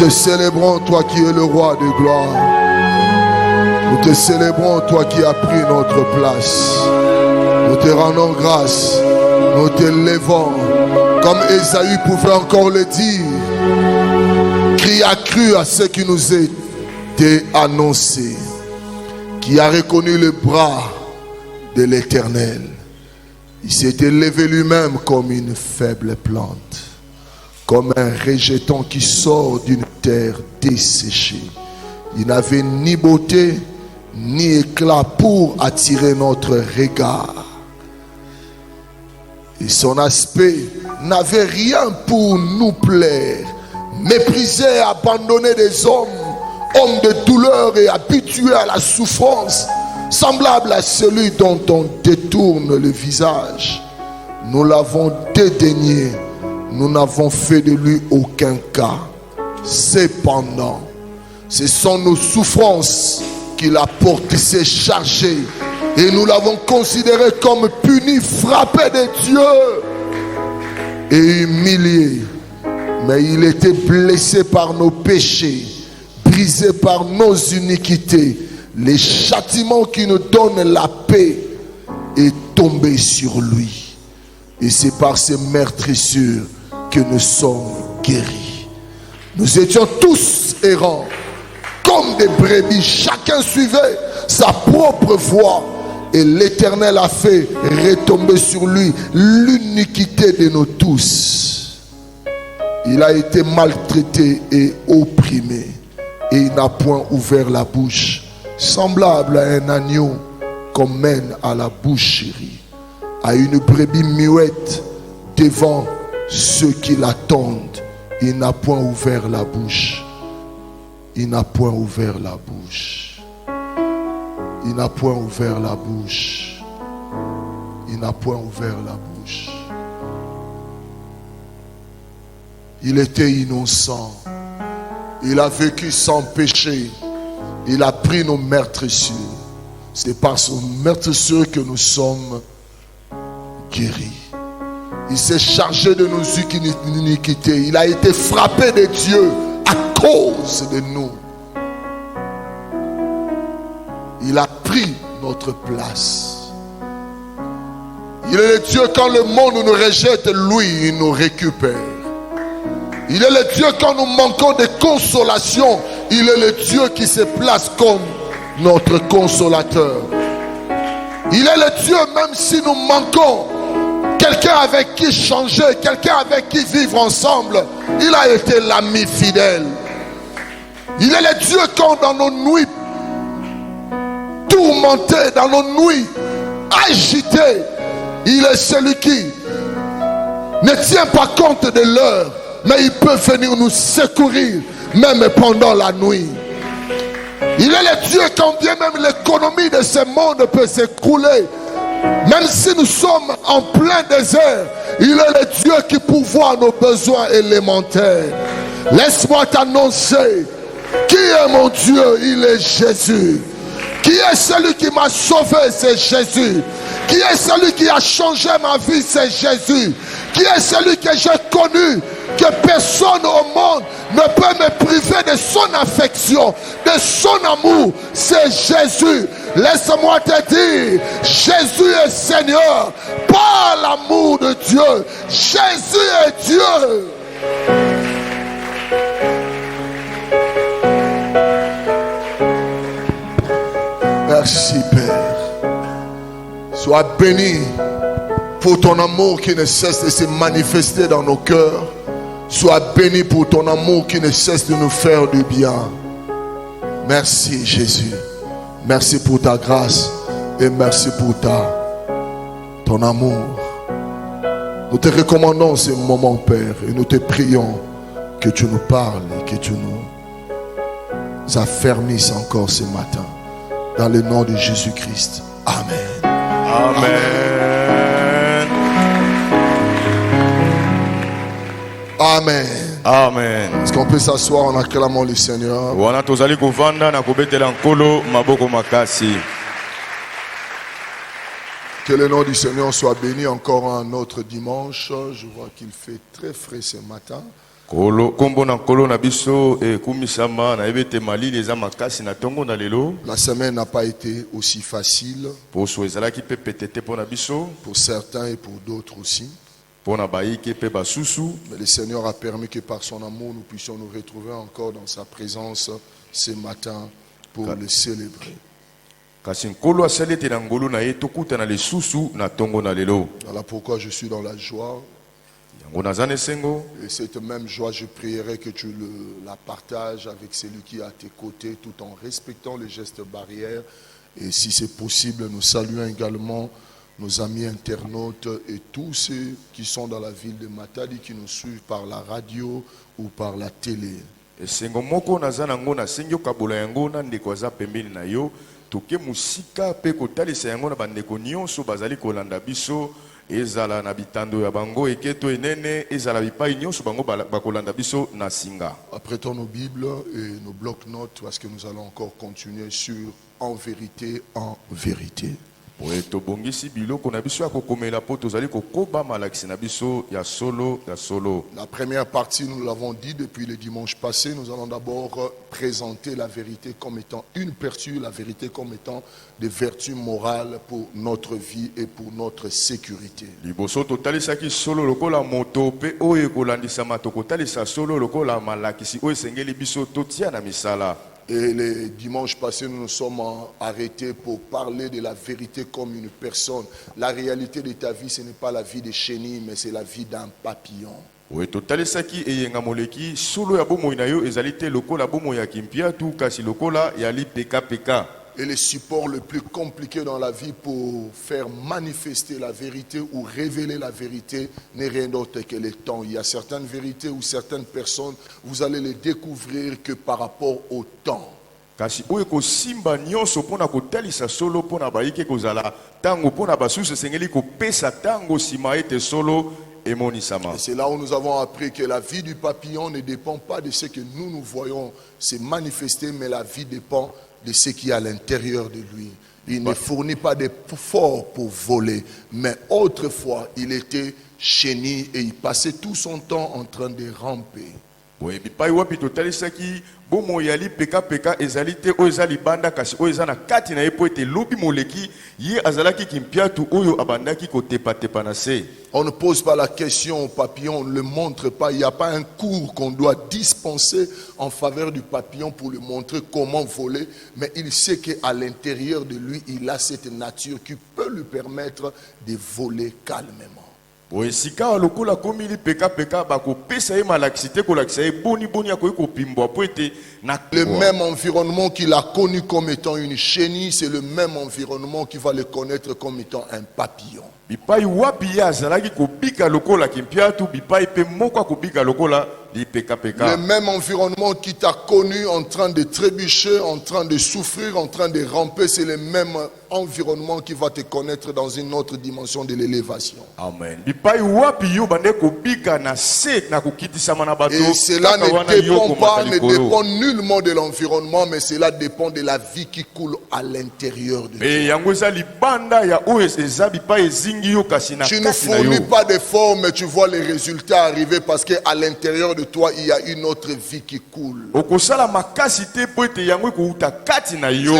te célébrons, toi qui es le roi de gloire. Nous te célébrons, toi qui as pris notre place. Nous te rendons grâce. Nous t'élèvons. Comme Ésaü pouvait encore le dire. Qui a cru à ce qui nous était annoncé. Qui a reconnu le bras de l'Éternel. Il s'était levé lui-même comme une faible plante. Comme un rejeton qui sort d'une terre desséchée. Il n'avait ni beauté, ni éclat pour attirer notre regard. Et son aspect n'avait rien pour nous plaire. Méprisé et abandonné des hommes, homme de douleur et habitué à la souffrance, semblable à celui dont on détourne le visage. Nous l'avons dédaigné, nous n'avons fait de lui aucun cas. Cependant, ce sont nos souffrances qu'il a portées, s'est chargé, et nous l'avons considéré comme puni, frappé de Dieu et humilié. Mais il était blessé par nos péchés, brisé par nos iniquités. Le châtiment qui nous donne la paix est tombé sur lui. Et c'est par ses meurtrissures que nous sommes guéris. Nous étions tous errants, comme des brebis. Chacun suivait sa propre voie. Et l'Éternel a fait retomber sur lui l'iniquité de nous tous. Il a été maltraité et opprimé. Et il n'a point ouvert la bouche. Semblable à un agneau qu'on mène à la boucherie. À une brebis muette devant ceux qui l'attendent. Il n'a point ouvert la bouche. Il n'a point ouvert la bouche. Il n'a point ouvert la bouche. Il n'a point ouvert la bouche. Il était innocent. Il a vécu sans péché. Il a pris nos meurtrissures. C'est par son meurtrissure que nous sommes guéris. Il s'est chargé de nos iniquités. Il a été frappé de Dieu à cause de nous. Il a pris notre place. Il est le Dieu quand le monde nous rejette, lui, il nous récupère. Il est le Dieu quand nous manquons de consolation. Il est le Dieu qui se place comme notre consolateur. Il est le Dieu même si nous manquons quelqu'un avec qui changer, quelqu'un avec qui vivre ensemble. Il a été l'ami fidèle. Il est le Dieu quand dans nos nuits tourmentés, dans nos nuits agités, il est celui qui ne tient pas compte de l'heure, mais il peut venir nous secourir même pendant la nuit. Il est le Dieu quand bien même l'économie de ce monde peut s'écrouler, même si nous sommes en plein désert, il est le Dieu qui pourvoit nos besoins élémentaires. Laisse-moi t'annoncer qui est mon Dieu. Il est Jésus. Qui est celui qui m'a sauvé? C'est Jésus. Qui est celui qui a changé ma vie? C'est Jésus. Qui est celui que j'ai connu, que personne au monde ne peut me priver de son affection, de son amour? C'est Jésus. Laisse-moi te dire, Jésus est Seigneur par l'amour de Dieu. Jésus est Dieu. Merci Père. Sois béni pour ton amour qui ne cesse de se manifester dans nos cœurs. Sois béni pour ton amour qui ne cesse de nous faire du bien. Merci Jésus. Merci pour ta grâce et merci pour ton amour. Nous te recommandons ce moment, Père, et nous te prions que tu nous parles et que tu nous affermisses encore ce matin. Dans le nom de Jésus-Christ. Amen. Amen. Amen. Amen. Est-ce qu'on peut s'asseoir en acclamant le Seigneur? Que le nom du Seigneur soit béni encore un autre dimanche. Je vois qu'il fait très frais ce matin. Kolo kombo na kolo na biso e kumisama na ebete malili eza makasi na tongo na lelo. La semaine n'a pas été aussi facile Poso ezalaki pe petete po na biso pour certains et pour d'autres aussi. po na baiki pe basusu. Mais le Seigneur a permis que par son amour, nous puissions nous retrouver encore dans sa présence ce matin pour le célébrer. Kasi nkolo asali ete na ngolu na ye tokuta na lisusu na tongo na lelo. Voilà pourquoi je suis dans la joie. Yango nazana esengo. Et cette même joie, je prierai que tu la partages avec celui qui est à tes côtés, tout en respectant les gestes barrières. Et si c'est possible, nous saluons également nos amis internautes et tous ceux qui sont dans la ville de Matadi, qui nous suivent par la radio ou par la télé. Esengo moko nazana ngo na sengyo kabola yango na ndeko aza pembeni na yo. Toke musika pe kotalisa yango na bandeko nyonso bazali kolanda biso. Ezala na bitando ya bango eketo enene ezala bipai nyonso bango bakolanda biso na singa. Apprêtons nos Bibles et nos blocs-notes parce que nous allons encore continuer sur En vérité, en vérité. Oeto bongisi biloko na biso ya kokomela po tozali kokoba malakisi na biso ya solo ya solo. La première partie, nous l'avons dit depuis le dimanche passé, nous allons d'abord présenter la vérité comme étant une vertu, la vérité comme étant des vertus morales pour notre vie et pour notre sécurité. Liboso totalisaki solo lokola moto pe oyo kolandisama tokotalisa solo lokola malakisi oyo esengeli biso totia na misala. Et le dimanche passé, nous nous sommes arrêtés pour parler de la vérité comme une personne. La réalité de ta vie, ce n'est pas la vie de chenille, mais c'est la vie d'un papillon. Oui, totalisaki eyenga moleki solo ya bomoi na yo ezali te lokola bomoi ya kimpiatu kasi lokola yali peka. Et le support le plus compliqué dans la vie pour faire manifester la vérité ou révéler la vérité n'est rien d'autre que le temps. Il y a certaines vérités ou certaines personnes, vous allez les découvrir que par rapport au temps. Kasi oyo ko simba nyonso pona kotalisa solo pona baike kozala tango pona basusu sengeli ko pesa tango sima ete solo emonisama. Et c'est là où nous avons appris que la vie du papillon ne dépend pas de ce que nous voyons se manifester, mais la vie dépend de ce qui est à l'intérieur de lui. Il ne fournit pas d'efforts pour voler, mais autrefois il était chenille et il passait tout son temps en train de ramper. Oui, bipai wapi totalisaki bomo yali peka ezali te oyo ezali banda kasi oyo ezana kati na ye po ete lobi moleki ye azalaki kimpiatu oyo abandaki kotepa na se. On ne pose pas la question au papillon, on ne le montre pas. Il n'y a pas un cours qu'on doit dispenser en faveur du papillon pour lui montrer comment voler. Mais il sait qu'à l'intérieur de lui, il a cette nature qui peut lui permettre de voler calmement. Sika lokola komili peka bako pesa ye malakisite kolakisa ye boni akoyi kopimbwa po ete na le même environnement qu'il a connu comme étant une chenille, c'est le même environnement qui va le connaître comme étant un papillon. Bipai wapi ya azalaki kobika lokola kimpiatu bipai pe moko kobika lokola li peka. Le même environnement qui t'a connu en train de trébucher, en train de souffrir, en train de ramper, c'est le même environnement qui va te connaître dans une autre dimension de l'élévation. Amen. Bipai wapi yo bande kobika na se na kokitisama na bato. Et cela ne dépend nullement de l'environnement, mais cela dépend de la vie qui coule à l'intérieur de toi. Tu ne fournis pas d'efforts, mais tu vois les résultats arriver parce qu'à l'intérieur de toi, il y a une autre vie qui coule. C'est la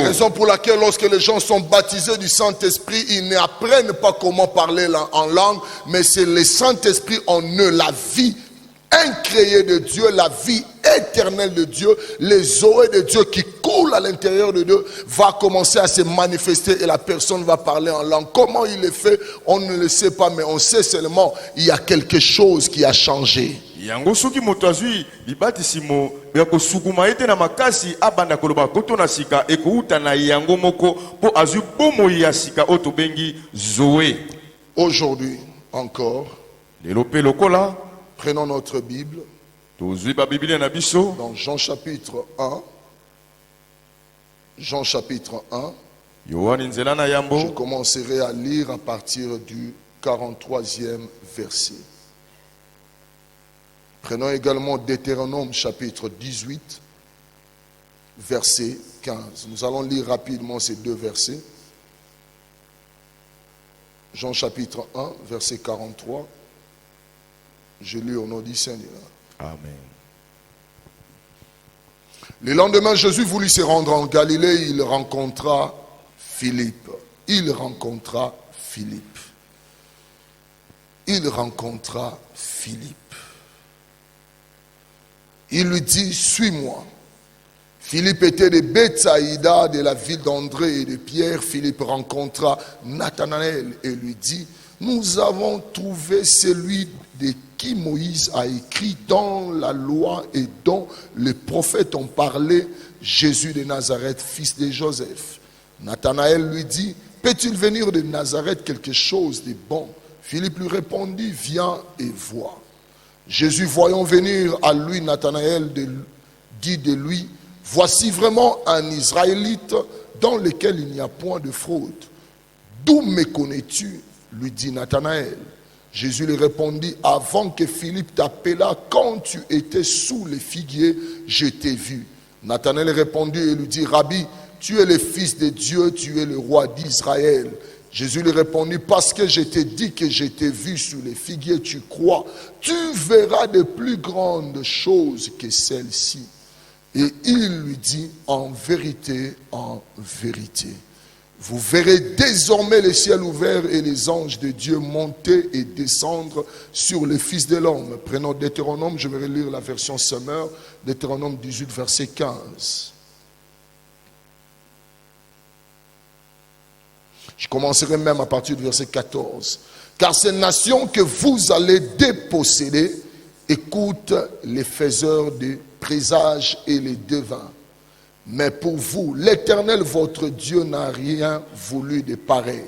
raison pour laquelle lorsque les gens sont baptisés du Saint-Esprit, ils n'apprennent pas comment parler en langue, mais c'est le Saint-Esprit en eux, la vie incréée de Dieu, la vie éternelle de Dieu, les oreilles de Dieu qui coulent à l'intérieur de Dieu va commencer à se manifester et la personne va parler en langue. Comment il le fait, on ne le sait pas, mais on sait seulement il y a quelque chose qui a changé. Yango soki moto azui libatisimo ya kosukuma ete na makasi abanda koloba koto na sika ekouta na yango moko po azui bomo ya sika oto bengi zoé. Aujourd'hui encore, lelo pe lokola prenons notre Bible dans Jean chapitre 1. Jean chapitre 1. Je commencerai à lire à partir du 43e verset. Prenons également Deutéronome chapitre 18, verset 15. Nous allons lire rapidement ces deux versets. Jean chapitre 1, verset 43. Je lis au nom du Seigneur. Amen. Le lendemain, Jésus voulut se rendre en Galilée. Il rencontra Philippe. Il rencontra Philippe. Il rencontra Philippe. Il lui dit, suis-moi. Philippe était de Bethsaïda, de la ville d'André et de Pierre. Philippe rencontra Nathanaël et lui dit, nous avons trouvé celui de qui Moïse a écrit dans la loi et dont les prophètes ont parlé, Jésus de Nazareth, fils de Joseph. Nathanaël lui dit, peut-il venir de Nazareth quelque chose de bon? Philippe lui répondit, viens et vois. Jésus, voyant venir à lui Nathanaël, dit de lui, voici vraiment un Israélite dans lequel il n'y a point de fraude. D'où me connais-tu? Lui dit Nathanaël. Jésus lui répondit, avant que Philippe t'appelât, quand tu étais sous les figuiers, je t'ai vu. Nathanaël répondit et lui dit, Rabbi, tu es le fils de Dieu, tu es le roi d'Israël. Jésus lui répondit, parce que je t'ai dit que je t'ai vu sous les figuiers, tu crois. Tu verras de plus grandes choses que celles-ci. Et il lui dit, en vérité, vous verrez désormais le ciel ouvert et les anges de Dieu monter et descendre sur le Fils de l'homme. Prenons Deutéronome, je vais relire la version Summer, Deutéronome 18, verset 15. Je commencerai même à partir du verset 14. Car ces nations que vous allez déposséder écoutent les faiseurs de présages et les devins. Mais pour vous, l'Éternel, votre Dieu, n'a rien voulu de pareil.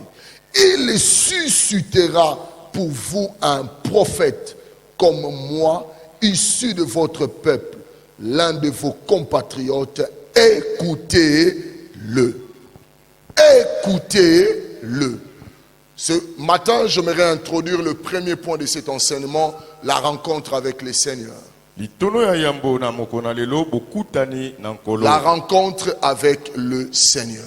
Il suscitera pour vous un prophète comme moi, issu de votre peuple, l'un de vos compatriotes. Écoutez-le. Écoutez-le. Ce matin, j'aimerais introduire le premier point de cet enseignement, la rencontre avec le Seigneur. La rencontre avec le Seigneur.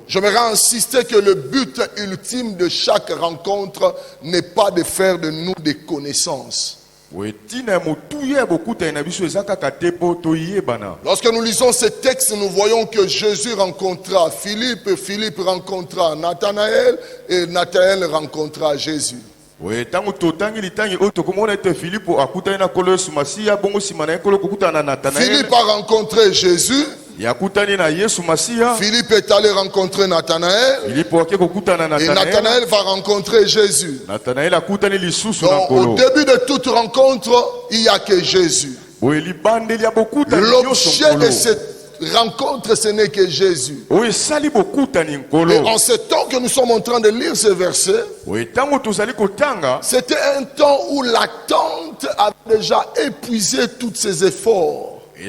J'aimerais insister que le but ultime de chaque rencontre n'est pas de faire de nous des connaissances. Lorsque nous lisons ce texte, nous voyons que Jésus rencontra Philippe, Philippe rencontra Nathanaël et Nathanaël rencontra Jésus. Philippe a rencontré Jésus. Philippe est allé rencontrer Nathanaël. Et Nathanaël va rencontrer Jésus. Donc, au début de toute rencontre, il n'y a que Jésus. L'objet de cette rencontre, ce n'est que Jésus. Et en ce temps que nous sommes en train de lire ce verset, c'était un temps où l'attente avait déjà épuisé tous ses efforts. Où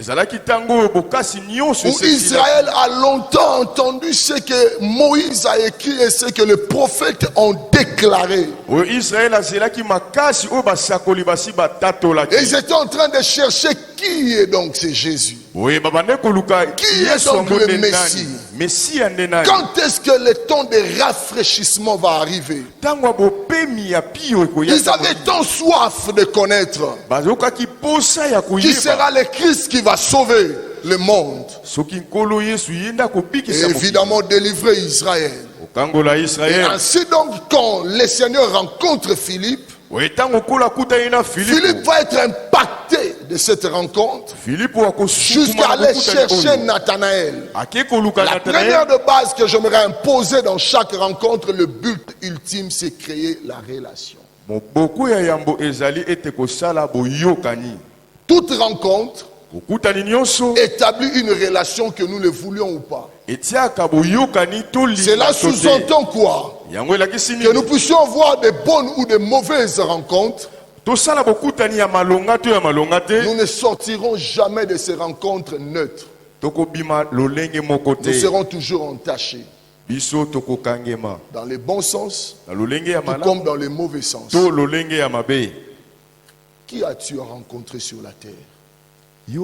Israël a longtemps entendu ce que Moïse a écrit et ce que les prophètes ont déclaré. Et ils étaient en train de chercher qui est donc ce Jésus. Qui est donc le Messie? Quand est-ce que le temps de rafraîchissement va arriver? Ils avaient tant soif de connaître qui sera le Christ qui va sauver le monde et évidemment délivrer Israël. Et ainsi donc, quand le Seigneur rencontre Philippe, Philippe va être impacté de cette rencontre jusqu'à aller chercher Nathanaël. La première de base que j'aimerais imposer dans chaque rencontre, le but ultime, c'est créer la relation. Toute rencontre établit une relation que nous le voulions ou pas. Cela sous-entend quoi? Que nous puissions voir de bonnes ou de mauvaises rencontres. Nous ne sortirons jamais de ces rencontres neutres. Nous serons toujours entachés. Dans les bons sens, tout comme dans les mauvais sens. Qui as-tu rencontré sur la terre? Le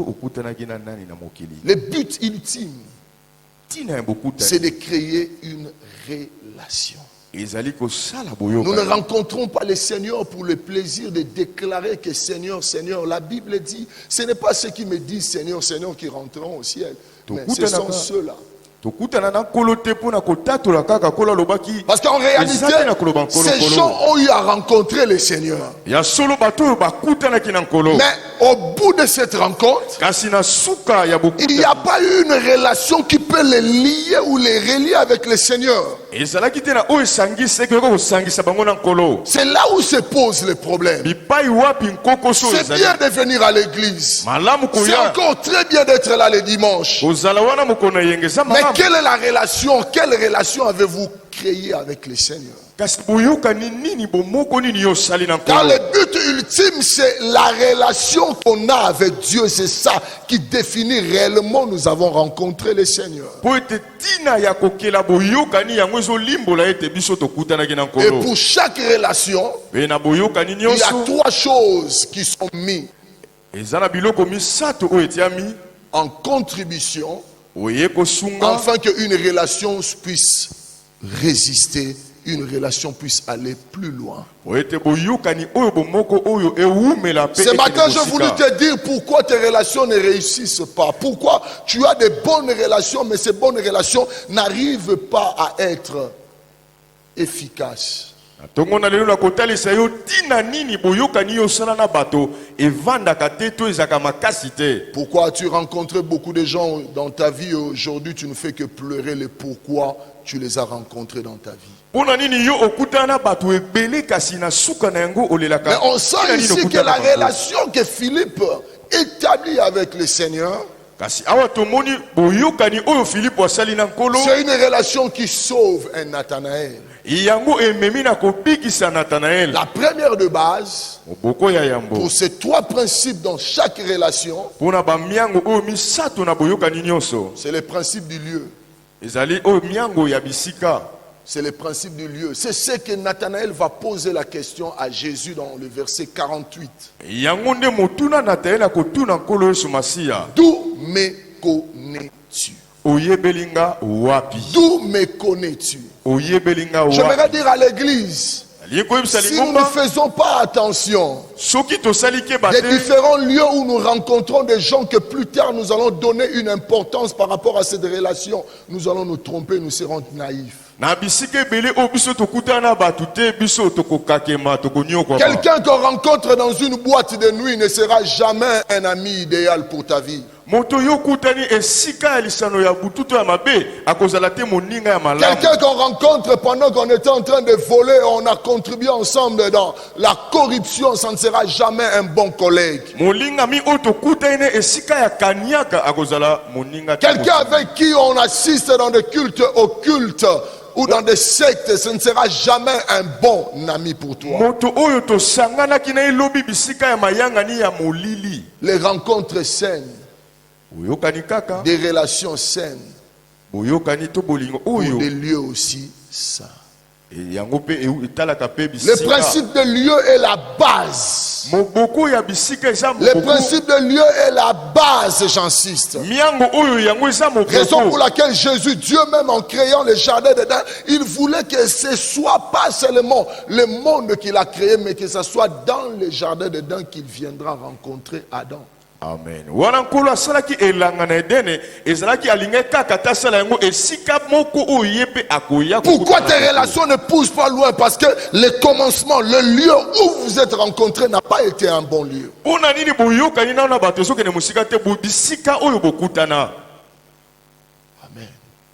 but ultime, c'est de créer une relation. ezali kosala Nous ne boyokani. rencontrons pas le Seigneur pour le plaisir de déclarer que Seigneur, Seigneur. La Bible dit, ce n'est pas ceux qui me disent Seigneur, Seigneur qui rentreront au ciel. Mais ce sont ceux-là. tokutana na nkolo te mpona kotatola kaka kola lobaki Parce qu'en réalité, ezali na koloba nkolo ces gens ont eu à rencontrer le Seigneur. ya solo bato oyo bakutanaki na nkolo Mais au bout de cette rencontre, kasi na suka ya il n'y a pas eu une relation qui peut les lier ou les relier avec le Seigneur. ezalaki te na oyo esangisi ekoki kosangisa bango na nkolo C'est là où se pose le problème. bipai wapi nkokoso oyo C'est ezali bien de venir à l'église. malamu C'est koya encore très bien d'être là le dimanche. kozala wana mokolo na yengeza Mais malamu quelle est la relation? Quelle relation avez-vous créée avec le Seigneur? kasi boyokani nini bomoko nini yo osali na Car nkolo le but ultime, c'est la relation qu'on a avec Dieu. C'est ça qui définit réellement nous avons rencontré le Seigneur. po ete ntina ya kokela boyokani yango ezolimbola ete biso tokutanaki na Et nkolo pour chaque relation, mpe na boyokani il y a nyonso trois choses qui sont mises eza na biloko misato oyo etiami en contribution oye kosunga afin qu'une relation puisse résister, une relation puisse aller plus loin. po ete boyokani oyo bomoko oyo ewumela mpe Ce ekende matin, j'ai kosika. voulu te dire pourquoi tes relations ne réussissent pas. Pourquoi tu as des bonnes relations, mais ces bonnes relations n'arrivent pas à être efficaces. ntongo na lelo na kotalisa yo ntina nini boyokani yo osala na bato evandaka te to ezaka makasi te. Pourquoi as-tu rencontré beaucoup de gens dans ta vie et aujourd'hui tu ne fais que pleurer les pourquoi tu les as rencontrés dans ta vie. mpona nini yo okutana na bato ebele kasi na suka na yango olelaka Mais on sent ntina nini ici que okutana la na bango? relation que Philippe établit avec le Seigneur, kasi awa tomoni boyokani oyo filipo asali na nkolo c'est une relation qui sauve un Nathanaël. yango ememi na kobikisa natanaele La première de base, moboko ya yambo pour ces trois principes dans chaque relation, mpona bamiango oyo misato na boyokani nyonso c'est le principe du lieu. ezali oyo miango ya bisika. C'est le principe du lieu. C'est ce que Nathanaël va poser la question à Jésus dans le verset 48. yango nde motuna natanaele akotuna nkolo yesu masiya D'où me connais-tu? oyebelinga wapi D'où me connais-tu? oyebelinga J'aimerais wapi dire à l'église, ali koyebisa si nous ne lingomba faisons pas attention soki tosali keba des te différents lieux où nous rencontrons des gens que plus tard nous allons donner une importance par rapport à cette relation, nous allons nous tromper, nous serons naïfs. na bisika ebele oyo biso tokutana na bato te biso tokokakema tokonyokwa Quelqu'un qu'on rencontre dans une boîte de nuit ne sera jamais un ami idéal pour ta vie. moto yo okutani esika ya lisano ya bututu ya mabe akozala te moninga ya malamu. Quelqu'un qu'on rencontre pendant qu'on était en train de voler, on a contribué ensemble dans la corruption, ça ne sera jamais un bon collègue. molinga mi oyo tokutani ne esika ya kaniaka akozala moninga te. Quelqu'un avec qui on assiste dans des cultes occultes ou dans des sectes, ce ne sera jamais un bon ami pour toi. moto oyo tosanganaki na elobi bisika ya mayangani ya molili Les rencontres saines, boyokani kaka des relations saines, boyokani to bolingo pour oyo des lieux aussi sains. yango mpe etalaka mpe Le bisika. principe de lieu est la base. moboko ya bisika eza Le moboko principe de lieu est la base, j'insiste. miango oyo yango eza Raison pour moboko. laquelle Jésus, Dieu même en créant le jardin d'Éden, il voulait que ce soit pas seulement le monde qu'il a créé, mais que ce soit dans le jardin d'Éden qu'il viendra rencontrer Adam. Amen. Wana nkolo asalaki elanga na edene ezalaki alingai kaka te asala yango esika moko oyo ye mpe akoya Pourquoi kokutana tes na relations ne poussent pas loin? Parce que le commencement, le lieu où vous êtes rencontrés n'a pas été un bon lieu. mpona nini boyokani nao na bato ezokende mosika te bisika oyo bokutana. Amen.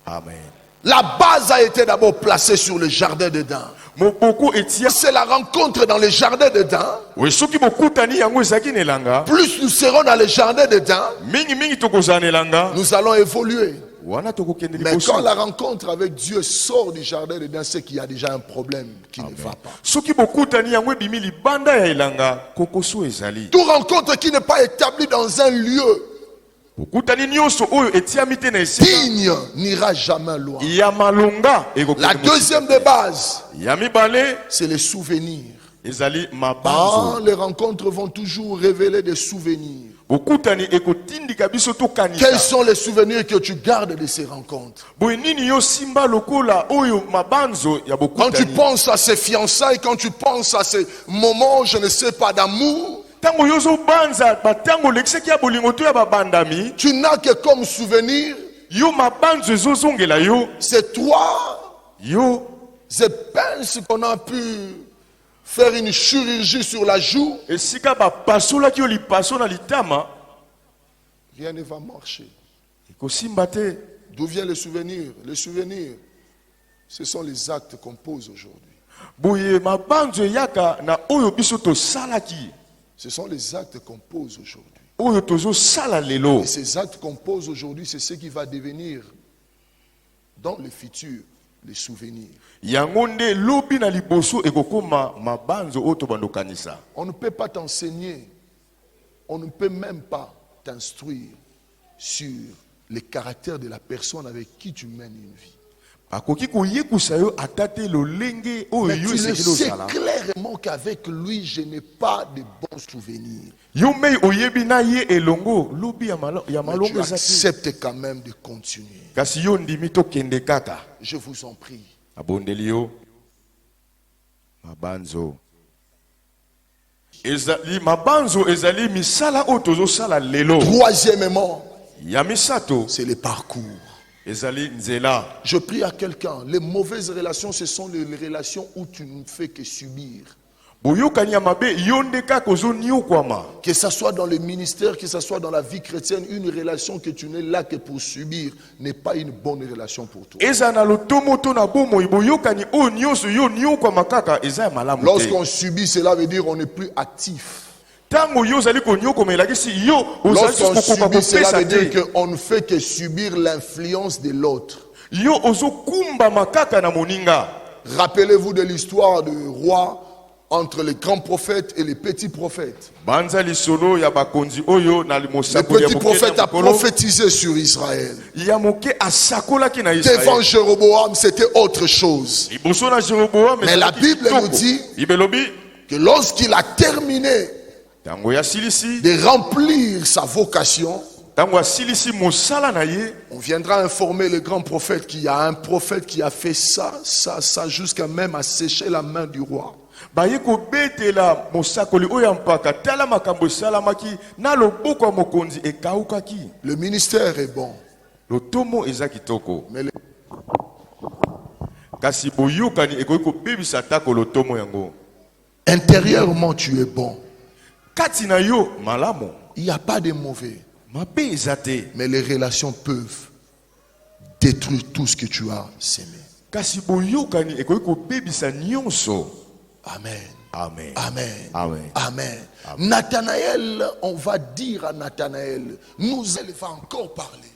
Amen. La base a été d'abord placée sur le jardin d'Éden. moboko etia C'est la rencontre dans le jardin d'Éden. we soki bokutani yango ezalaki na elanga Plus nous serons dans le jardin d'Éden, mingimingi tokozala na elanga nous allons évoluer. wana tokokende Mais liboso. quand la rencontre avec Dieu sort du jardin d'Éden, c'est qu'il y a déjà un problème qui ne va pas. soki bokutani yango ebimi libanda ya elanga kokoso ezali. Toute rencontre qui n'est pas établie dans un lieu bokutani nyonso oyo etiami te na esika digne n'ira jamais loin. ya malonga ekokende La mosika deuxième te. de base, ya mibale c'est les souvenirs. ezali Ah, mabanzo. les rencontres vont toujours révéler des souvenirs. Bokutani ekotindika biso to kanisa. Quels sont les souvenirs que tu gardes de ces rencontres? Boyenini yo simba lokola oyo mabanzo ya Quand tu bokutani. penses à ces fiançailles, quand tu penses à ces moments, je ne sais pas, d'amour, Tango yozo banza batango lekiseki ya bolingo to ya babandami. tu n'as que comme souvenir, Yo mabanzo ezozongela yo. c'est toi. Yo Je pense qu'on a pu faire une chirurgie sur la joue. esika bapasolaki yo lipaso na litama. Rien ne va marcher. Ekosimba te. D'où vient le souvenir? Le souvenir, ce sont les actes qu'on pose aujourd'hui. Boye mabanzo yaka na oyo biso to salaki. Ce sont les actes qu'on pose aujourd'hui. Oyo tozo sala lelo. Et ces actes qu'on pose aujourd'hui, c'est ce qui va devenir dans le futur les souvenirs. Yango nde lobi na liboso ekokoma mabanzo oyo tobando kanisa. On ne peut pas t'enseigner, on ne peut même pas t'instruire sur le caractère de la personne avec qui tu mènes une vie. Akoki koyekusa yo atate lolenge oyo Mais yo tu le esekelo sais sala. clairement qu'avec lui, je n'ai pas de bons souvenirs. Yo mei oyebi na ye elongo lobi ya Mais tu malongo ezaki. acceptes quand même de continuer. Kasi yo ndimi tokende kaka. Je vous en prie. Abondeli yo mabanzo. Ezali mabanzo ezali misala oyo tozosala lelo. Troisièmement, Ya misato c'est le parcours. ezali nzela. Je prie à quelqu'un, les mauvaises relations, ce sont les relations où tu ne fais que subir. Boyokani ya mabe yo nde kaka ozoniokwama. Que ce soit dans le ministère, que ce soit dans la vie chrétienne, une relation que tu n'es là que pour subir n'est pas une bonne relation pour toi. Eza na lotomo to na bomoi boyokani oyo nyonso yo niokwama kaka eza ya malamu te. Lorsqu'on subit, cela veut dire on n'est plus actif. Tango yo zali koniokoma elakisi yo Lorsqu'on ozali kokoka subit, cela kopesa veut dire te. qu'on ne fait que subir l'influence de l'autre. Yo ozokumbama kaka na moninga. Rappelez-vous de l'histoire du roi entre les grands prophètes et les petits prophètes. Banza lisolo ya bakonzi oyo na Le limosako ya petit moke prophète na a mokolo. prophétisé sur Israël. Ya moke asakolaki na Devant Israël. Jéroboam, c'était autre chose. Liboso na Jeroboam Mais la Bible nous dit Bibelobi que lorsqu'il a terminé tango ya silisi de remplir sa vocation, tango asilisi mosala na ye on viendra informer le grand prophète qu'il y a un prophète qui a fait ça, ça, ça, jusqu'à même à sécher la main du roi. baye kobetela mosakoli oyo ya mpaka tala makambo esalamaki na loboko ya mokonzi ekaukaki. Le ministère est bon, Lotomo eza kitoko mais le- kasi boyokani ekoki kobebisa atako lotomo yango. intérieurement tu es bon. Kati na yo malamu Il n'y a pas de mauvais, mabe eza te. mais les relations peuvent détruire tout ce que tu as sémé. Kasi boyokani ekoki kobebisa nyonso. Amen. Amen. Amen. Amen. Amen. Nathanaël, on va dire à Nathanaël, elle va encore parler.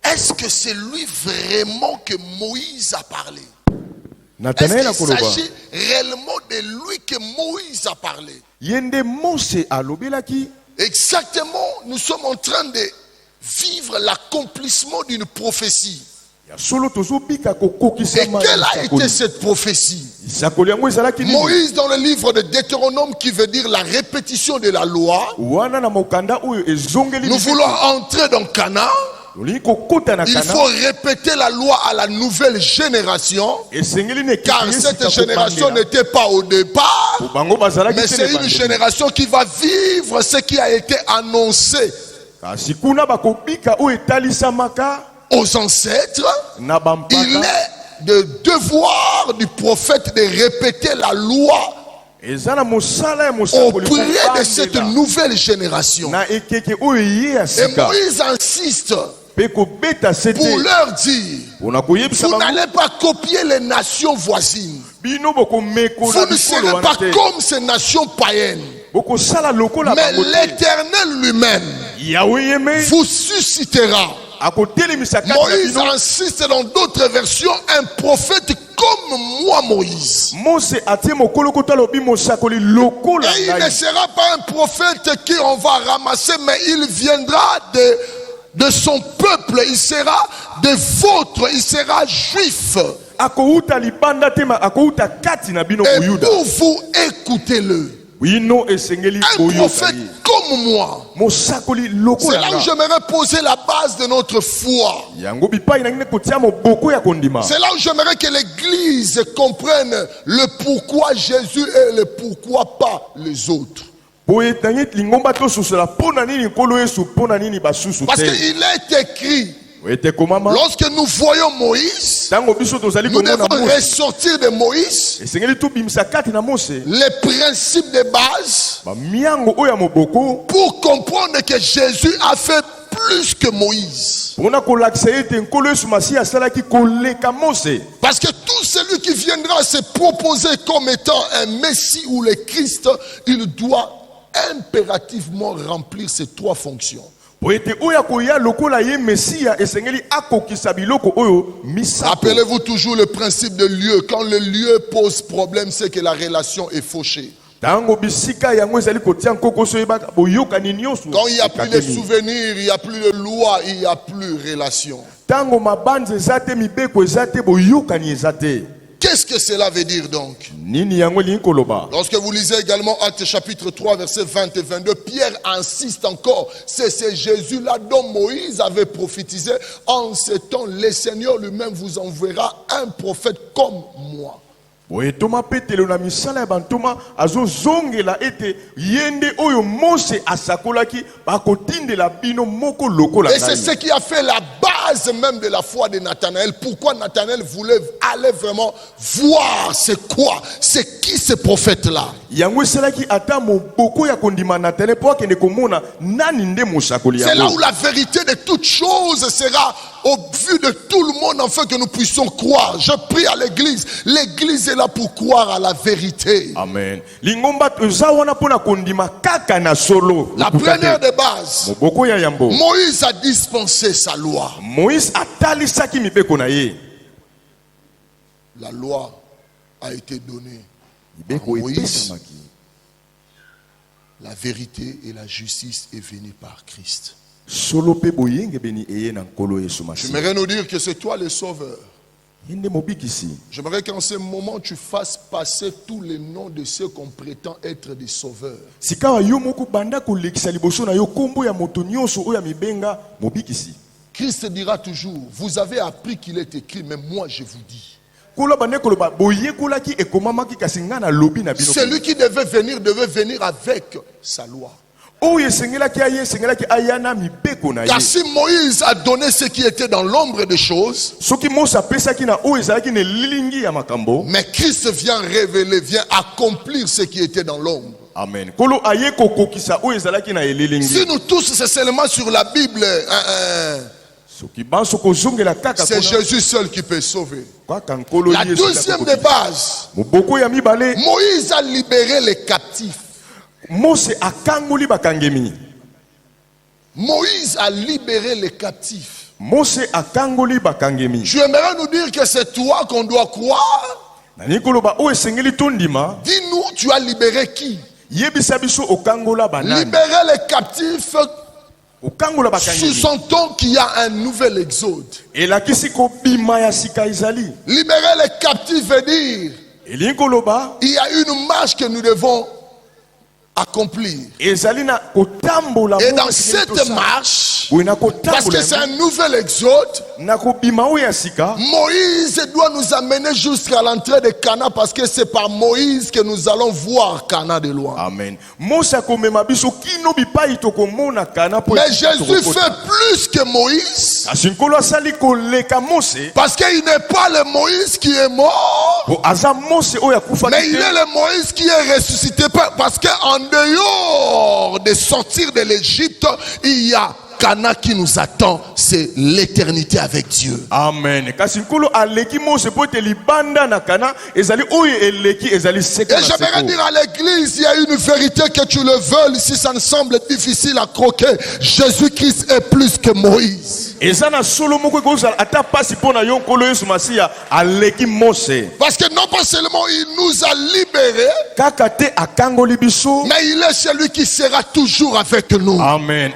Est-ce que c'est lui vraiment que Moïse a parlé? Est-ce Nathanaël qu'il akoloba s'agit réellement de lui que Moïse a parlé? yende Mose alobelaki. Exactement, nous sommes en train de vivre l'accomplissement d'une prophétie. Ya solo tozobika Et kokokisama quelle a été cette prophétie? isakoli yango ezalaki nini? Moïse, dans le livre de Deutéronome, qui veut dire la répétition de la loi, Wana na mokanda oyo ezongeli nous voulons entrer dans Canaan. Olingi kokota na Il Kana. faut répéter la loi à la nouvelle génération, Esengeli ne car cette génération n'était pas au départ, bango bazalaki mais te c'est na une bandeko. génération qui va vivre ce qui a été annoncé Kasi kuna bakobika oyo etalisamaka aux ancêtres. na Il bampaka. est de devoir du prophète de répéter la loi Eza na mosala ya mosakoli auprès de cette kobandela. nouvelle génération. Na ekeke oyo ye ya Et sika Moïse insiste pe kobeta sete pour leur dire, ona koyebisa vous bango n'allez pas copier les nations voisines. bino bokomeko Vous na ne serez bikolo pas wana te. comme ces nations païennes. Bokosala lokola Mais bango te. l'Éternel lui-même Yawe yeme vous suscitera. akotelemisa kati na Moïse bino. insiste dans d'autres versions, un prophète comme moi, Moïse. Mose atie mokolo kota lobi mosakoli lokola Et il ne ngai. sera pas un prophète qui on va ramasser, mais il viendra de son peuple. Il sera de vôtre. Il sera juif. Akouta libanda tema akouta kati na bino Et uyuda. pour vous, écoutez-le. Un prophète comme moi. C'est là où j'aimerais poser la base de notre foi. C'est là où j'aimerais que l'Église comprenne le pourquoi Jésus et le pourquoi pas les autres. Parce qu'il est écrit, lorsque nous voyons Moïse, nous devons ressortir de Moïse les principes de base pour comprendre que Jésus a fait plus que Moïse. Parce que tout celui qui viendra se proposer comme étant un Messie ou le Christ, il doit impérativement remplir ces trois fonctions. Rappelez-vous toujours le principe de lieu. Quand le lieu pose problème, c'est que la relation est fauchée. Quand il n'y a plus de souvenirs, il n'y a plus de loi, il n'y a plus de relation. Qu'est-ce que cela veut dire donc? Lorsque vous lisez également Actes chapitre 3 versets 20 et 22, Pierre insiste encore. C'est ce Jésus-là dont Moïse avait prophétisé. En ce temps, le Seigneur lui-même vous enverra un prophète comme moi. Et c'est ce qui a fait la base même de la foi de Nathanaël. Pourquoi Nathanaël voulait aller vraiment voir c'est quoi, c'est qui ce prophète-là. C'est là où la vérité de toutes choses sera au vu de tout le monde afin que nous puissions croire. Je prie à l'église. L'église est là pour croire à la vérité. Amen. La première de base, Moïse a dispensé sa loi. La loi a été donnée à Moïse. La vérité et la justice est venue par Christ. J'aimerais nous dire que c'est toi le sauveur. J'aimerais qu'en ce moment tu fasses passer tous les noms de ceux qu'on prétend être des sauveurs. Christ dira toujours, vous avez appris qu'il est écrit, mais moi je vous dis. Celui qui devait venir avec sa loi. Car si Moïse a donné ce qui était dans l'ombre des choses, mais Christ vient révéler, vient accomplir ce qui était dans l'ombre. Amen. Si nous tous, c'est seulement sur la Bible, c'est Jésus seul qui peut sauver. La deuxième de base, Moïse a libéré les captifs. Moïse a libéré les captifs. J'aimerais nous dire que c'est toi qu'on doit croire. Dis-nous, tu as libéré qui? Libérer les captifs. Sous-entend qu'il y a un nouvel exode. Libérer les captifs veut dire il y a une marche que nous devons accomplir. Et dans cette marche, parce que c'est un nouvel exode, Moïse doit nous amener jusqu'à l'entrée de Cana, parce que c'est par Moïse que nous allons voir Cana de loin. Amen. Mais Jésus fait plus que Moïse, parce qu'il n'est pas le Moïse qui est mort, mais il est le Moïse qui est ressuscité, parce qu'en dehors de sortir de l'Égypte, il y a Cana qui nous attend, c'est l'éternité avec Dieu. Amen. Et j'aimerais dire à l'église, il y a une vérité que tu le veuilles, si ça me semble difficile à croquer, Jésus-Christ est plus que Moïse. Parce que non pas seulement il nous a libérés, mais il est celui qui sera toujours avec nous. Amen.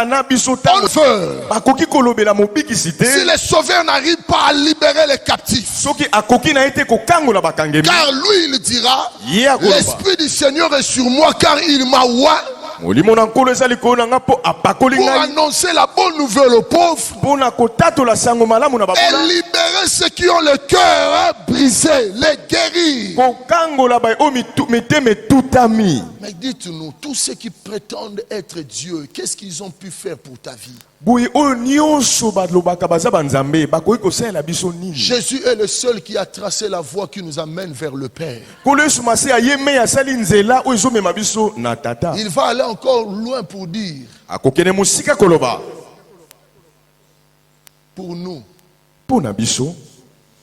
na biso On tango veut. bakoki kolobela mobikisi te Si les sauveurs n'arrivent pas à libérer les captifs, soki akoki na ete kokangola bakangemi car lui il dira, ye akoloba l'Esprit du Seigneur est sur moi car il m'a oint molimo na nkolo eza likolo na nga mpo apakoli pour ngai annoncer la bonne nouvelle aux pauvres mpo na kotatola sango malamu na et babola libérer ceux qui ont le cœur brisé, les guérir. kokangola baye oyo mitema etutami. Mais dites-nous, tous ceux qui prétendent être Dieu, qu'est-ce qu'ils ont pu faire pour ta vie? boye oyo nyonso balobaka baza banzambe bakoki kosalela biso nini? Jésus est le seul qui a tracé la voie qui nous amène vers le Père. kolo yesu mase aye me asali nzela oyo ezomema biso na tata Il va aller encore loin pour dire, akokende mosika koloba pour nous, mpo na biso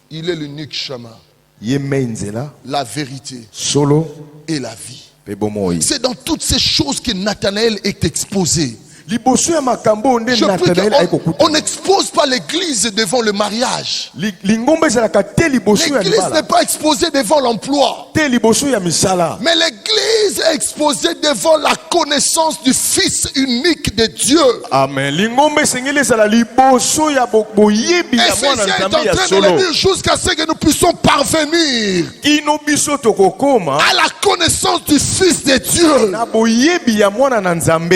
il est l'unique chemin, ye me nzela la vérité solo et la vie. mpe bomoi. C'est dans toutes ces choses que Nathanaël est exposé. liboso ya makambo nde Je prie Nathanaël aye qu'on kokuta n'expose pas l'église devant le mariage. lingomba ezalaka te liboso ya L'église n'est libala pas exposée devant l'emploi. te liboso ya misala Mais l'église est exposée devant la connaissance du Fils unique de Dieu. amen. lingomba esengeli ezala liboso ya boyebi ya mwana Ephésiens est en nzambe ya train de solo le dire jusqu'à ce que nous puissions parvenir kino biso tokokoma à la connaissance du Fils de Dieu, na boyebi ya mwana na nzambe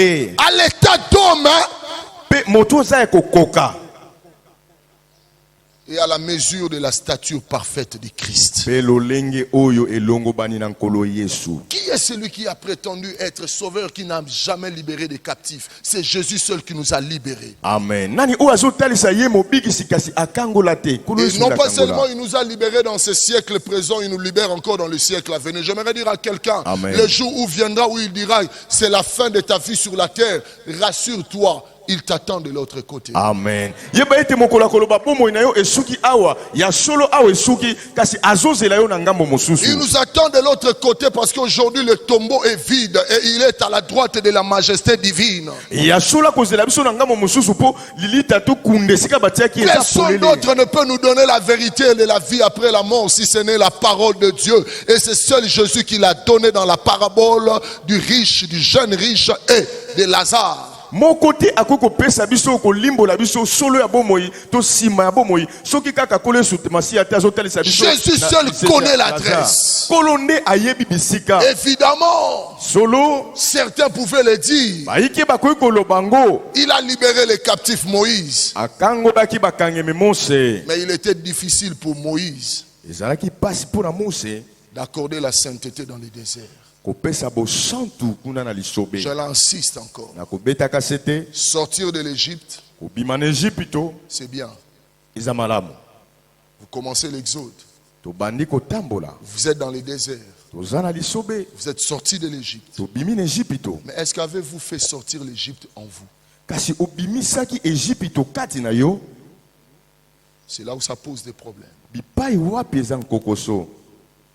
à l'état d'homme hein, mpe moto oza ya kokoka et à la mesure de la stature parfaite de Christ. mpe lolenge oyo elongobani na nkolo yesu. Qui est celui qui a prétendu être sauveur qui n'a jamais libéré des captifs? C'est Jésus seul qui nous a libérés. amen. nani oyo azotalisa ye mobikisi kasi akangola te nkolo Et yesu non nde pas seulement akangola. il nous a libérés dans ce siècle présent, il nous libère encore dans le siècle à venir. J'aimerais dire à quelqu'un, Amen. le jour où viendra, où il dira, c'est la fin de ta vie sur la terre, rassure-toi, il t'attend de l'autre côté. amen. yeba ete mokolo akoloba bomoi na yo esuki awa ya solo awa esuki kasi azozela yo na ngambo Il mosusu. nous attend de l'autre côté parce qu'aujourd'hui le tombeau est vide et il est à la droite de la majesté divine. ya solo akozela biso na ngambo mosusu mpo lilita tokunde esika batiaki eza Personne polele. d'autre ne peut nous donner la vérité de la vie après la mort si ce n'est la parole de Dieu. Et c'est seul Jésus qui l'a donné dans la parabole du riche, du jeune riche et de Lazare. moko te akoki kopesa biso kolimbola biso solo ya bomoi to nsima ya bomoi soki kaka kolo yesu masiya te azotalisa biso Jésus na seul liseke connaît ya l'adresse. Lazare. Kolo nde ayebi bisika Évidemment, solo certains pouvaient le dire. bayiki bakoki koloba ngo Il a libéré les captifs Moïse. akangolaki bakangemi mose Mais il était difficile pour Moïse ezalaki mpasi mpo na mose d'accorder la sainteté dans le désert. kopesa bosantu kuna na lisobe. Je l'insiste encore. Na kobetaka sete Sortir de l'Égypte, kobima na Ejipito c'est bien. eza malamu. Vous commencez l'Exode. Tobandi kotambola Vous êtes dans le désert. toza na lisobe Vous êtes sortis de l'Égypte. tobimi na Ejipito Mais est-ce qu'avez-vous fait sortir l'Égypte en vous? kasi obimisaki Ejipito kati na yo C'est là où ça pose des problèmes. bipai wapi eza nkokoso.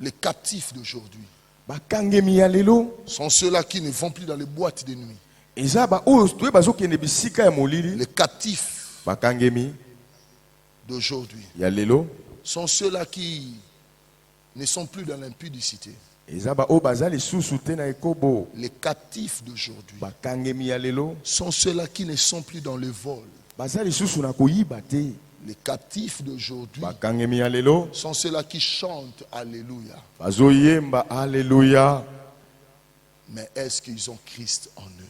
Les captifs d'aujourd'hui bakangemi ya lelo sont ceux-là qui ne vont plus dans les boîtes de nuit. eza baoyo toye bazokende bisika ya molili. Les captifs bakangemi d'aujourd'hui ya lelo sont ceux-là qui ne sont plus dans l'impudicité. eza baoyo baza lisusu te na ekobo. Les captifs d'aujourd'hui bakangemi ya lelo sont ceux-là qui ne sont plus dans le vol. baza lisusu na koyiba te. Les captifs d'aujourd'hui bakangemi ya lelo sont ceux-là qui chantent Alléluia. bazoyemba aleluya. Mais est-ce qu'ils ont Christ en eux?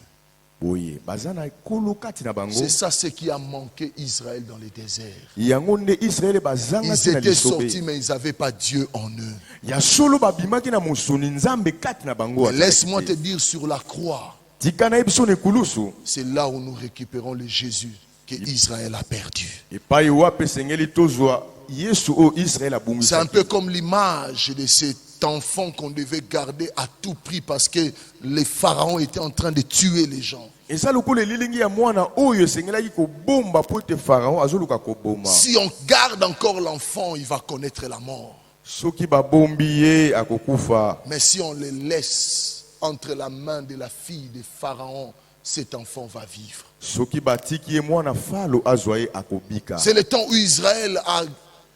boye baza na ekolo kati na bango. C'est ça ce qui a manqué Israël dans le désert. yango nde israele bazanga Ils te na étaient sortis lisobe. mais ils n'avaient pas Dieu en eux. ya solo babimaki na mosuni nzambe kati na bango. Mais laisse-moi te dire, sur la croix, tika na yebiso na ekulusu c'est là où nous récupérons le Jésus que Israël a perdu. epai wapi esengeli tozwa yesu oyo israele C'est un abungisaki. peu comme l'image de cet enfant qu'on devait garder à tout prix parce que les pharaons étaient en train de tuer les gens. eza lokola elilingi ya mwana oyo esengelaki kobomba mpo ete farao azoluka koboma. Si on garde encore l'enfant, il va connaître la mort. soki babombi ye akokufa. Mais si on le laisse entre la main de la fille de Pharaon, cet enfant va vivre. soki batiki ye mwana falo azwa ye akobika. C'est le temps où Israël a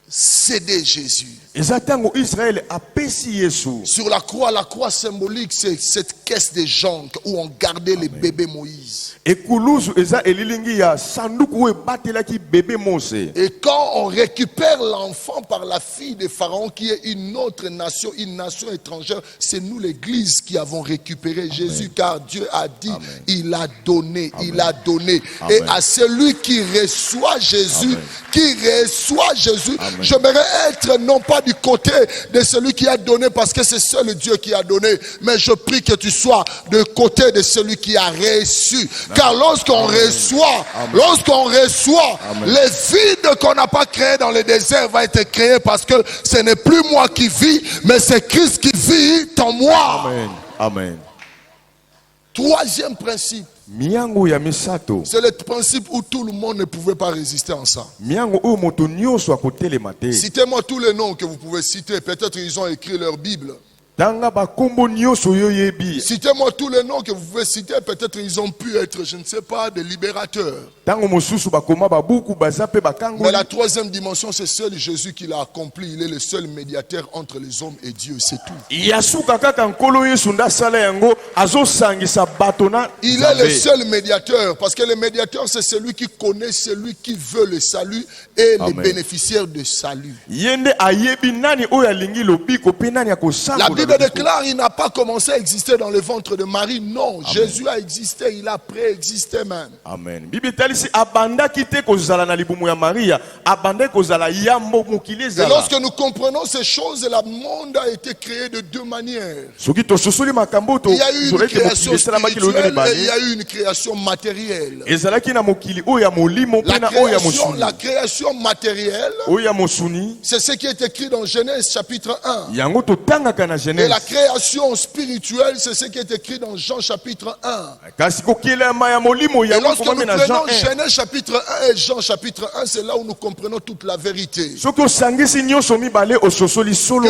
cédé Jésus. Israël a péci Yesu. Sur la croix symbolique, c'est cette caisse de joncs où on gardait les bébés Moïse. Et quand on récupère l'enfant par la fille de Pharaon qui est une autre nation, une nation étrangère, c'est nous l'église qui avons récupéré Jésus, car Dieu a dit, il a donné, il a donné. Et à celui qui reçoit Jésus, j'aimerais être non pas du côté de celui qui a donné, parce que c'est seul Dieu qui a donné, mais je prie que tu sois du côté de celui qui a reçu. Car lorsqu'on reçoit, les vides qu'on n'a pas créés dans le désert va être créé, parce que ce n'est plus moi qui vis, mais c'est Christ qui vit en moi. Amen. Amen. Troisième principe. C'est le principe où tout le monde ne pouvait pas résister en ça. Citez-moi tous les noms que vous pouvez citer. Peut-être ils ont écrit leur Bible. Citez-moi tous les noms que vous pouvez citer. Peut-être ils ont pu être, je ne sais pas, des libérateurs. Mais la troisième dimension, c'est seul Jésus qui l'a accompli. Il est le seul médiateur entre les hommes et Dieu, c'est tout. Il est le seul médiateur, parce que le médiateur, c'est celui qui connaît celui qui veut le salut et les bénéficiaires de salut. La Bible déclare qu'il n'a pas commencé à exister dans le ventre de Marie. Non, amen. Jésus a existé, il a préexisté même. Amen. Et lorsque nous comprenons ces choses, le monde a été créé de deux manières. Il y a eu une création spirituelle et il y a eu une création matérielle. La création matérielle, c'est ce qui est écrit dans Genèse chapitre 1. Et la création spirituelle, c'est ce qui est écrit dans Jean chapitre 1. Et lorsque nous prenons Genèse chapitre 1 et Jean chapitre 1, c'est là où nous comprenons toute la vérité. Et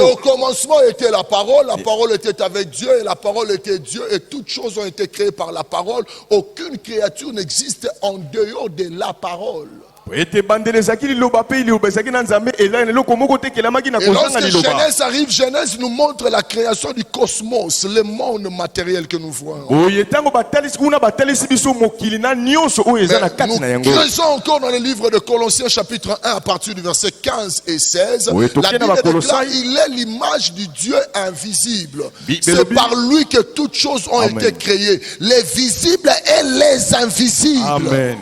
au commencement était la parole était avec Dieu et la parole était Dieu et toutes choses ont été créées par la parole. Aucune créature n'existe en dehors de la parole. Et lorsque Genèse arrive, Genèse nous montre la création du cosmos, le monde matériel que nous voyons. Mais nous creusons encore dans le livre de Colossiens chapitre 1 à partir du verset 15 et 16. La Bible déclare il est l'image du Dieu invisible. C'est par lui que toutes choses ont été créées, les visibles et les invisibles. Amen.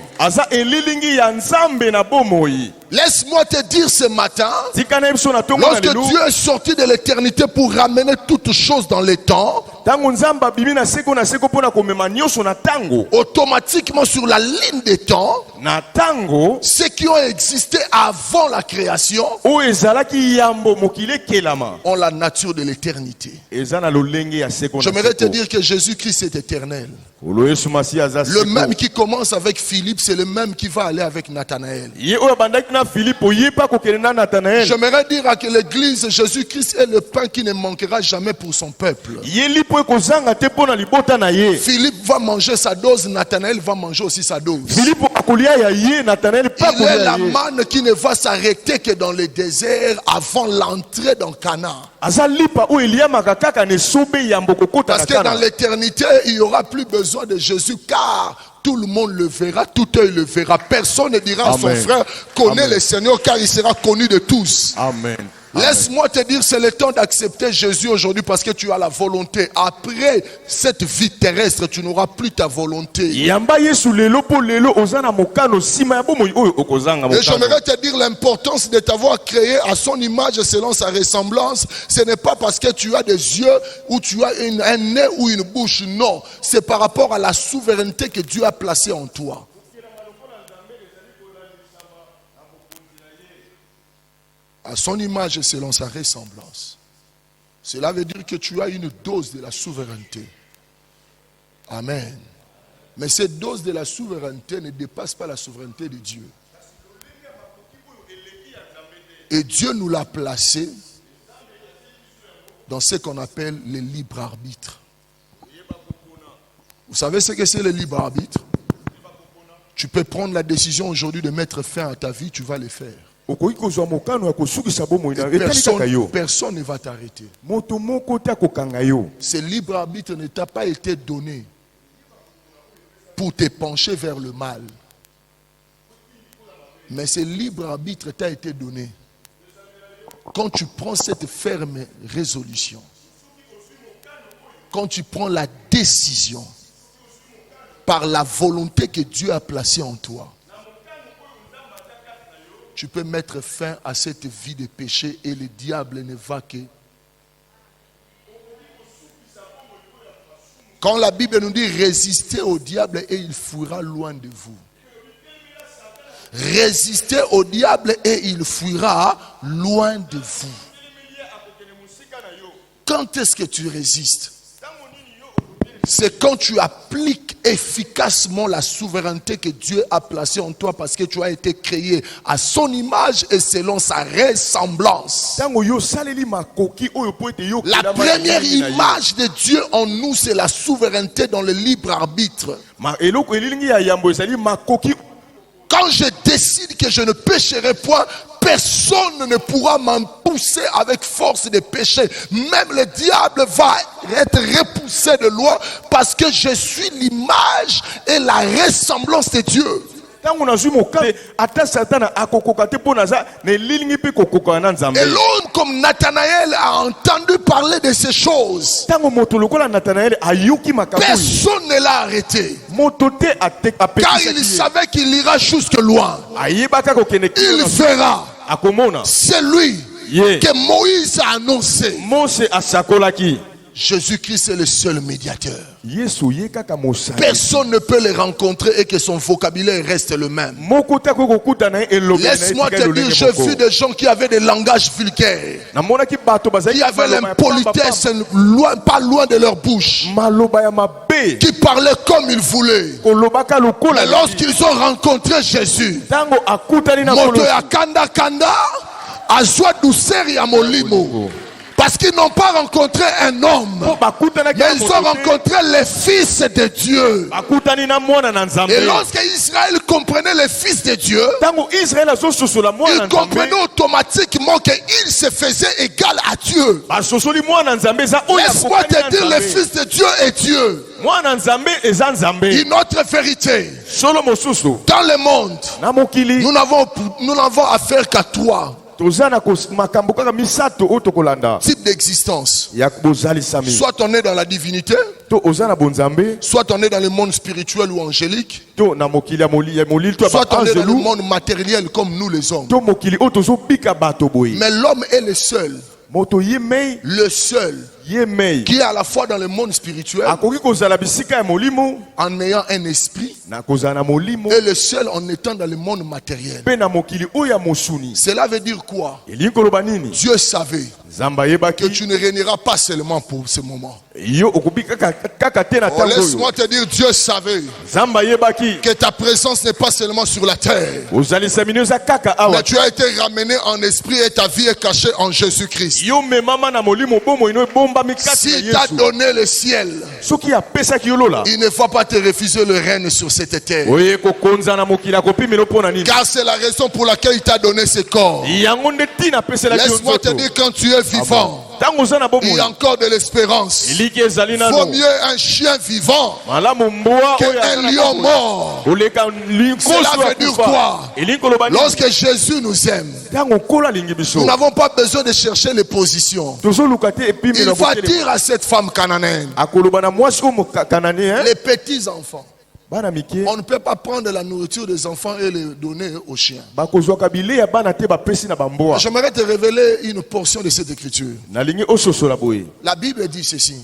Laisse-moi te dire ce matin, lorsque Dieu est sorti de l'éternité pour ramener toutes choses dans les temps, automatiquement sur la ligne des temps, ceux qui ont existé avant la création ont la nature de l'éternité. J'aimerais te dire que Jésus-Christ est éternel. Le même qui commence avec Philippe, c'est le même qui va aller avec Nathanaël. J'aimerais dire à l'église, Jésus-Christ est le pain qui ne manquera jamais pour son peuple. Philippe va manger sa dose, Nathanaël va manger aussi sa dose. Il est la manne qui ne va s'arrêter que dans le désert avant l'entrée dans Canaan. Parce que dans l'éternité, il n'y aura plus besoin de Jésus, car tout le monde le verra, tout œil le verra. Personne ne dira à son frère, connais le Seigneur, car il sera connu de tous. Amen. Laisse-moi te dire, c'est le temps d'accepter Jésus aujourd'hui parce que tu as la volonté. Après cette vie terrestre, tu n'auras plus ta volonté. Et j'aimerais te dire l'importance de t'avoir créé à son image selon sa ressemblance. Ce n'est pas parce que tu as des yeux ou tu as un nez ou une bouche. Non, c'est par rapport à la souveraineté que Dieu a placée en toi. À son image et selon sa ressemblance. Cela veut dire que tu as une dose de la souveraineté. Amen. Mais cette dose de la souveraineté ne dépasse pas la souveraineté de Dieu. Et Dieu nous l'a placé dans ce qu'on appelle le libre arbitre. Vous savez ce que c'est le libre arbitre? Tu peux prendre la décision aujourd'hui de mettre fin à ta vie, tu vas le faire. Personne ne va t'arrêter. Ce libre arbitre ne t'a pas été donné pour te pencher vers le mal. Mais ce libre arbitre t'a été donné quand tu prends cette ferme résolution. Quand tu prends la décision par la volonté que Dieu a placée en toi. Tu peux mettre fin à cette vie de péché et le diable ne va que... Quand la Bible nous dit résistez au diable et il fuira loin de vous. Résistez au diable et il fuira loin de vous. Quand est-ce que tu résistes? C'est quand tu appliques efficacement la souveraineté que Dieu a placée en toi parce que tu as été créé à son image et selon sa ressemblance. La première image de Dieu en nous, c'est la souveraineté dans le libre arbitre. Quand je décide que je ne pécherai point, personne ne pourra m'en pousser avec force de péché. Même le diable va être repoussé de loin parce que je suis l'image et la ressemblance de Dieu. Et l'homme comme Nathanaël a entendu parler de ces choses. Personne ne l'a arrêté. Car il savait qu'il ira jusque loin. Il fera. C'est lui que Moïse a annoncé. Jésus-Christ est le seul médiateur. Personne ne peut le rencontrer et que son vocabulaire reste le même. Laisse-moi te dire, j'ai vu des gens qui avaient des langages vulgaires, qui avaient l'impolitesse pas loin de leur bouche, qui parlaient comme ils voulaient. Mais lorsqu'ils ont rencontré Jésus, moto ya kanda kanda, azwa douceur ya molimo. Parce qu'ils n'ont pas rencontré un homme, mais ils ont rencontré le Fils de Dieu. Et lorsque Israël comprenait le Fils de Dieu, il comprenait automatiquement qu'il se faisait égal à Dieu. Laisse-moi te dire, le Fils de Dieu est Dieu. Une autre vérité. Dans le monde, nous n'avons affaire qu'à toi. Type d'existence. Soit on est dans la divinité, soit on est dans le monde spirituel ou angélique, soit on est dans le monde matériel comme nous les hommes. Mais l'homme est le seul qui est à la fois dans le monde spirituel en ayant un esprit et le seul en étant dans le monde matériel. Cela veut dire quoi? Dieu savait que tu ne régneras pas seulement pour ce moment. Laisse-moi te dire, Dieu savait que ta présence n'est pas seulement sur la terre, mais tu as été ramené en esprit et ta vie est cachée en Jésus-Christ. S'il t'a donné le ciel, il ne va pas te refuser le règne sur cette terre. Car c'est la raison pour laquelle il t'a donné ce corps. Laisse-moi te dire, quand tu es vivant, il y a encore de l'espérance. Il vaut mieux un chien vivant qu'un lion mort. Cela veut dire quoi? Lorsque Jésus nous aime, nous n'avons pas besoin de chercher les positions. Il va dire à cette femme cananéenne, les petits enfants, on ne peut pas prendre la nourriture des enfants et les donner aux chiens. J'aimerais te révéler une portion de cette écriture. La Bible dit ceci: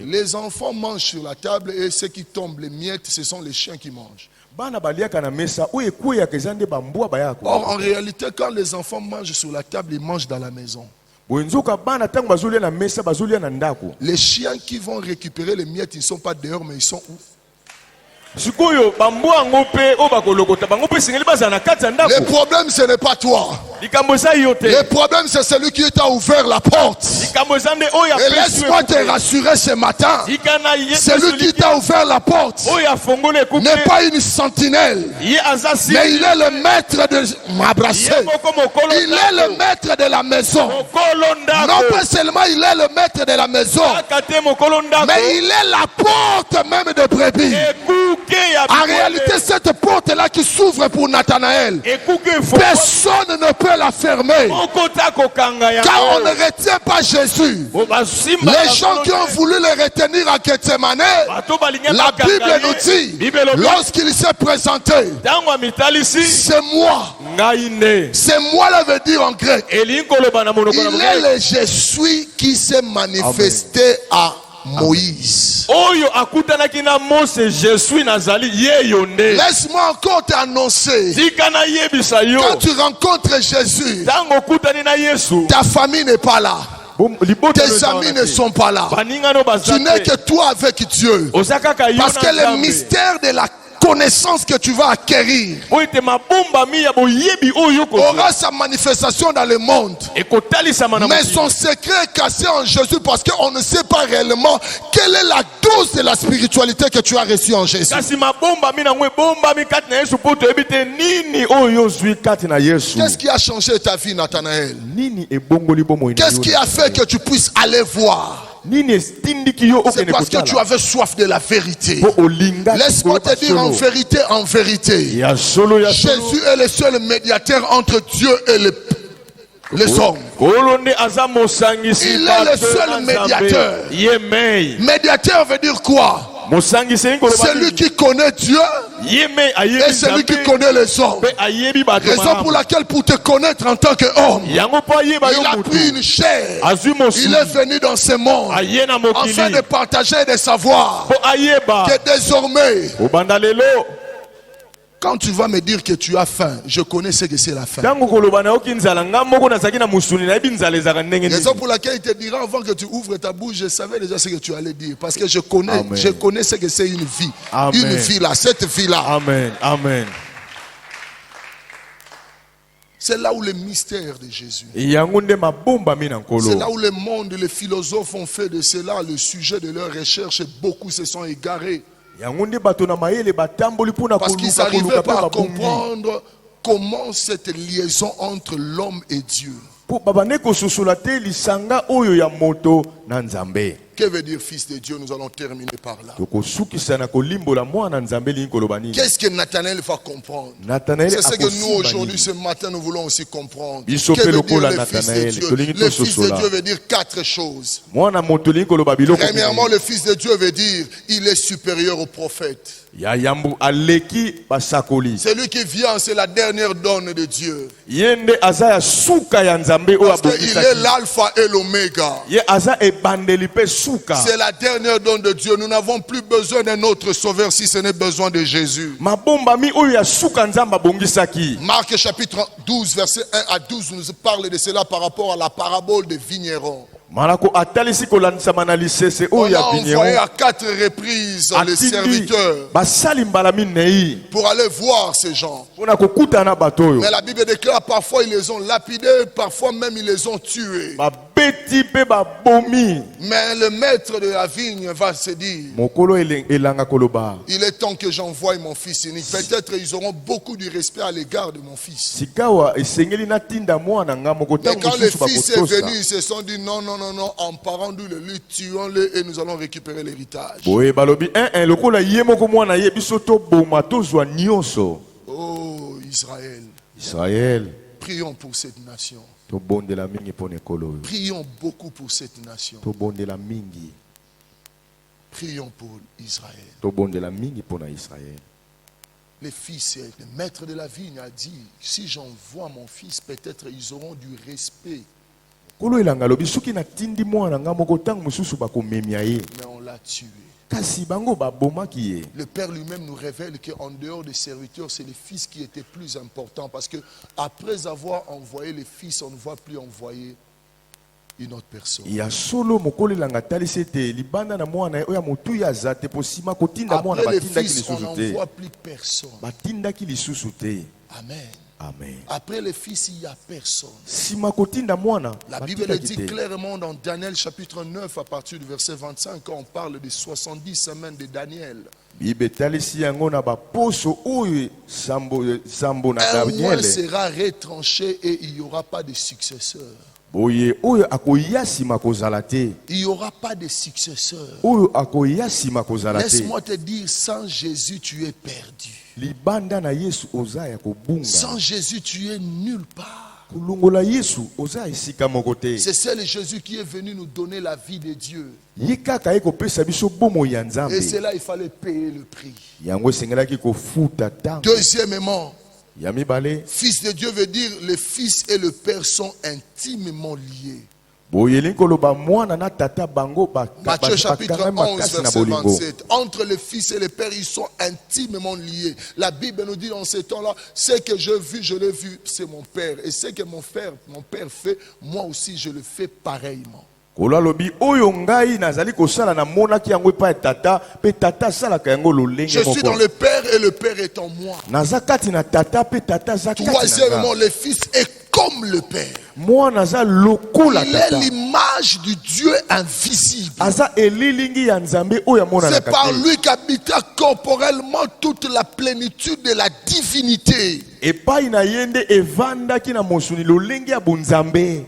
les enfants mangent sur la table et ceux qui tombent les miettes, ce sont les chiens qui mangent. Or, en réalité, quand les enfants mangent sur la table, ils mangent dans la maison. Les chiens qui vont récupérer les miettes, ils ne sont pas dehors, mais ils sont où? Le problème, ce n'est pas toi. Le problème, c'est celui qui t'a ouvert la porte. Et laisse-moi te rassurer ce matin. Celui qui t'a ouvert la porte n'est pas une sentinelle, mais il est le maître de m'abrasser. Il est le maître de la maison. Non pas seulement il est le maître de la maison, mais il est la porte même de brebis. En réalité, cette porte-là qui s'ouvre pour Nathanaël, personne ne peut la fermer. Car on ne retient pas Jésus. Les gens qui ont voulu le retenir à Gethsemane, la Bible nous dit, lorsqu'il s'est présenté, c'est moi. C'est moi, là veut dire en grec. Il est le je suis qui s'est manifesté à Moïse. Laisse-moi encore t'annoncer. Quand tu rencontres Jésus, ta famille n'est pas là. Tes amis ne sont pas là. Tu n'es que toi avec Dieu. Parce que le mystère de la connaissance que tu vas acquérir aura sa manifestation dans le monde. Mais son secret est cassé en Jésus parce qu'on ne sait pas réellement quelle est la dose de la spiritualité que tu as reçue en Jésus. Qu'est-ce qui a changé ta vie, Nathanaël? Qu'est-ce qui a fait que tu puisses aller voir? C'est parce que tu avais soif de la vérité. Laisse-moi te dire en vérité, Jésus est le seul médiateur entre Dieu et les hommes. Il est le seul médiateur. Médiateur veut dire quoi? Celui qui connaît Dieu et celui qui connaît les hommes. Raison pour laquelle, pour te connaître en tant qu'homme, il a pris une chair. Il est venu dans ce monde afin de partager des savoirs que désormais, quand tu vas me dire que tu as faim, je connais ce que c'est la faim. Raison pour laquelle il te dira avant que tu ouvres ta bouche, je savais déjà ce que tu allais dire. Parce que je connais ce que c'est une vie. Amen. Une vie là, cette vie là. Amen. Amen. C'est là où le mystère de Jésus. C'est là où le monde, les philosophes ont fait de cela le sujet de leur recherche et beaucoup se sont égarés. Parce qu'ils n'arrivaient pas à comprendre comment cette liaison entre l'homme et Dieu. Que veut dire fils de Dieu? Nous allons terminer par là. Qu'est-ce que Nathanaël va comprendre? C'est ce que nous aujourd'hui, ce matin, nous voulons aussi comprendre. Que veut dire le fils de Dieu? Le fils de Dieu veut dire 4 choses. Premièrement, le fils de Dieu veut dire il est supérieur au prophète. Celui qui vient, c'est la dernière donne de Dieu. Parce qu'il est l'alpha et l'oméga. C'est la dernière donne de Dieu. Nous n'avons plus besoin d'un autre sauveur si ce n'est besoin de Jésus. Marc chapitre 12 verset 1 à 12 nous parle de cela par rapport à la parabole des vignerons. On a envoyé à 4 reprises les serviteurs pour aller voir ces gens. Mais la Bible déclare parfois ils les ont lapidés, parfois même ils les ont tués. Mais le maître de la vigne va se dire, il est temps que j'envoie mon fils unique. Peut-être ils auront beaucoup de respect à l'égard de mon fils. Mais quand le fils est venu, ils se sont dit non, emparons-nous de lui, tuons-le et nous allons récupérer l'héritage. Oh Israël, prions pour cette nation. Prions beaucoup pour cette nation. Prions pour Israël. Le fils, le maître de la vigne a dit, si j'envoie mon fils, peut-être ils auront du respect. Mais on l'a tué. Le Père lui-même nous révèle qu'en dehors des serviteurs, c'est le Fils qui était plus important. Parce que après avoir envoyé le Fils, on ne va plus envoyer une autre personne. Après le Fils, on n'envoie plus personne. Amen. Amen. Après le Fils, il n'y a personne. Sima kotinda mwana. La Bible le dit clairement dans Daniel chapitre 9 à partir du verset 25 quand on parle des 70 semaines de Daniel. Bible talisi yango na ba poso oyo sambo na Un roi Daniel. sera retranché et il n'y aura pas de successeur. Boye oyo akoya sima kozala te. Il n'y aura pas de successeur. Oyo akoya sima kozala te. Laisse-moi te dire, sans Jésus, tu es perdu. Libanda na Yesu oza ya kobunga. Sans Jésus, tu es nulle part. Kulungola Yesu oza esika moko te. C'est seul Jésus qui est venu nous donner la vie de Dieu. Ye kaka ye kopesa biso bomo ya Nzambe. Et c'est là il fallait payer le prix. Yango esengelaki kofuta tango. Deuxièmement, Ya mibale. Fils de Dieu veut dire le Fils et le Père sont intimement liés. Boyeli koloba mwana na tata bango ba Matthieu chapitre bakanga 11 makasi na verset bolingo. 27. Entre le Fils et le Père, ils sont intimement liés. La Bible nous dit dans ce temps-là, ce que j'ai vu, je l'ai vu, c'est mon Père. Et ce que mon Père fait, moi aussi je le fais pareillement. Kola lobi oyo ngai nazali kosala na monaki yango pa tata pe tata sala ka yango lolenge Je suis dans moko. le Père et le Père est en moi. Naza kati na tata pe tata za kati na Troisièmement, nga. le Fils est comme le Père. Moi naza lokola Il est tata. l'image du Dieu invisible. Aza elilingi ya Nzambe oyo amona na C'est par kati. lui qu'habita corporellement toute la plénitude de la divinité. Epai na yende evandaki na mosuni lolenge ya bunzambe. Et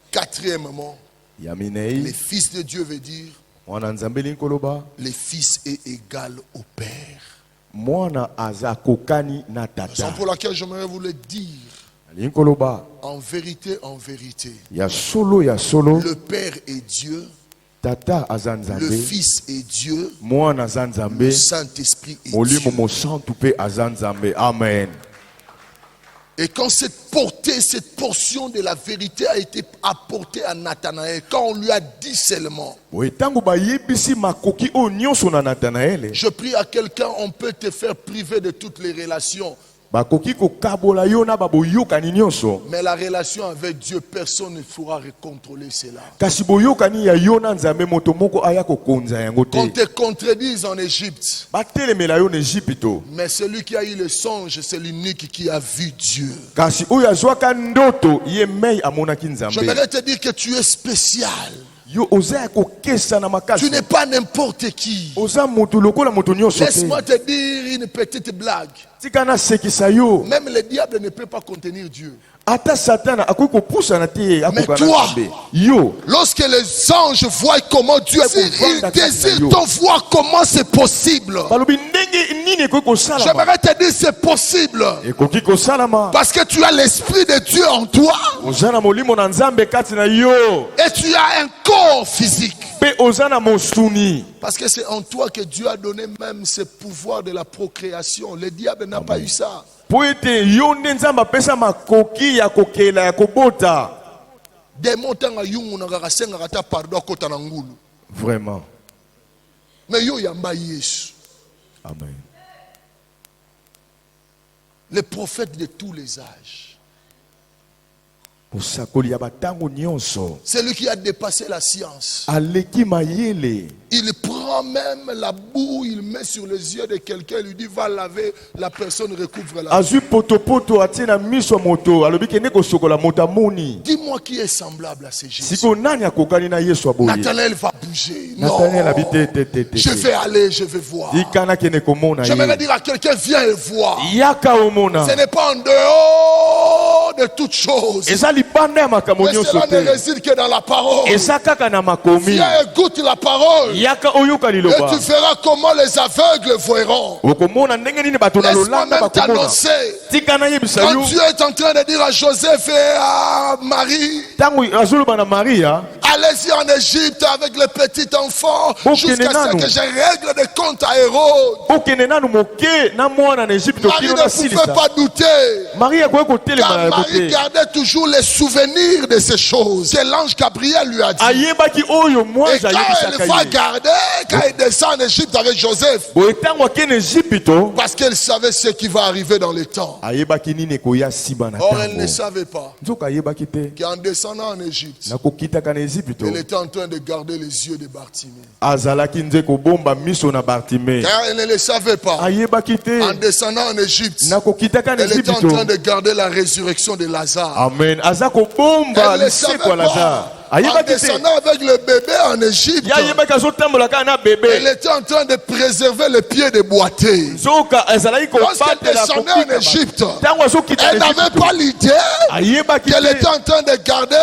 quatrièmement, Ya le minei Fils de Dieu veut dire mwana Nzambe linkoloba le Fils est égal au Père. mwana aza kokani na Raison tata. pour laquelle j'aimerais vous le dire. Linkoloba En vérité, ya solo ya solo le Père est Dieu, tata aza le Nzambe. Fils est Dieu, Mwana aza Nzambe. le Saint-Esprit est Molimo Dieu. mosantu pe aza Nzambe. Amen. Et quand cette portion de la vérité a été apportée à Nathanaël, quand on lui a dit seulement, Oye tango bayebisi makoki o nyonso na Nathanaele. je prie à quelqu'un, on peut te faire priver de toutes les relations. Bakoki kokabola yo na baboyokani nyonso. Mais la relation avec Dieu, personne ne pourra contrôler cela. Kasi boyokani ya yo na Nzambe moto moko aya kokonza yango Qu'on te. te contredise en Égypte, Batelemela yo na Egypto. mais celui qui a eu le songe, c'est l'unique qui a vu Dieu. Kasi oyo azwaka ndoto ye mei amonaki Nzambe. J'aimerais te dire que tu es spécial. Yo oza ya kokesa na Tu makasi. n'es pas n'importe qui. Oza moto lokola moto nyonso Laisse-moi te. te dire une petite blague. Tika na sekisa yo. Même le diable ne peut pas contenir Dieu. Ata satana akoki kopusa na te Mais akoka toi, na Nzambe. Yo. lorsque les anges voient comment Dieu est, ils désirent t'en voir comment c'est possible. Balobi ndenge nini ekoki kosalama. J'aimerais te dire c'est possible. Ekoki kosalama. Parce que tu as l'esprit de Dieu en toi Oza na molimo na Nzambe kati na yo. et tu as un corps physique. Pe oza na mosuni. Parce que c'est en toi que Dieu a donné même ce pouvoir de la procréation. Le diable n'a pas eu ça. Po ete yo nde Nzambe apesa makoki ya kokela ya kobota. Des montagnes à yungu na garasenga gata pardon kota na ngulu. Vraiment. Mais yo yamba Yesu. Amen. Les prophètes de tous les âges. Osakoli ya batango nyonso. Celui qui a dépassé la science. Aleki mayele. Il prend même la boue, il met sur les yeux de quelqu'un, il lui dit va laver, la personne recouvre la boue. Azui poto atie na miso moto. Alobi kende kosokola moto amoni. Dis-moi qui est semblable à ces Jésus. Siko nani akokani na Yesu aboye. Nathanaël va bouger. Non. Nathanaël habite te. Je vais aller, je vais voir. Dikana kene komona Je vais ye. dire à quelqu'un viens et vois. Yaka omona. Ce n'est pas en dehors de toutes choses. Eza libanda ya makambo Mais nyonso cela ne te. réside que dans la parole. Eza kaka na makomi. Viens et goûte la parole. Yaka oyoka Et liloba. tu verras comment les aveugles verront. Okomona ndenge nini bato na Laisse-moi lolanda même bakomona. t'annoncer. Tika na yebisa Quand yo. Dieu est en train de dire à Joseph et à Marie, Tango azoloba na Maria. allez-y en Égypte avec les petits enfants Ok, jusqu'à ce Nenano. que je règle des comptes à Hérode. Okende nanu moke na mwana na Egypte Marie okino na ne pouvait silisa. pas douter. Maria akoki kotelema Car na Marie côté. gardait toujours les souvenirs de ces choses que l'ange Gabriel lui a dit. Ayebaki oyo Et mwanza quand ayebisaka elle va ye. garder, quand il descend en Égypte avec Joseph, Boye tango akende Egypte. parce qu'elle savait ce qui va arriver dans les temps. Ayebaki nini ekoya siba na Or, elle ne tango. savait pas Nzoka ayebaki te. qu'en descendant en Égypte, Nakokitaka na Egypte. Égypte. Elle était en train de garder les yeux de Bartimée. Azalaki nze kobomba miso na Bartimée. Car elle ne le savait pas. Ayebaki te. En descendant en Égypte, Nakokitaka na elle était en Égypte. train de garder la résurrection de Lazare. Amen. Azako bomba Elle ne lise savait kwa Lazare. pas. En Ayebaki te. descendant avec le bébé en Égypte, Ya yebaki azotambola kaka na bébé. elle était en train de préserver le pied de boité. Zoka ezalaki Lorsqu'elle kobatela descendait en Égypte, Tango azokita elle n'avait pas l'idée ayebaki qu'elle était te. en train de garder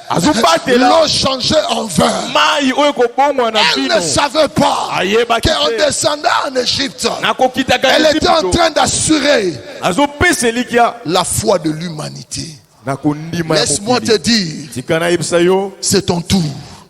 Azobatela l'eau changée en vin. mai oyo kobongwa na Elle bino. ne savait pas Ayebaki qu'en te. descendant en Égypte, Nakokitaka na elle était en Égypte. train d'assurer Azopesa elikia la foi de l'humanité. nakondima ya Laisse-moi te mokili. dire, Tika nayebisa yo c'est ton tour.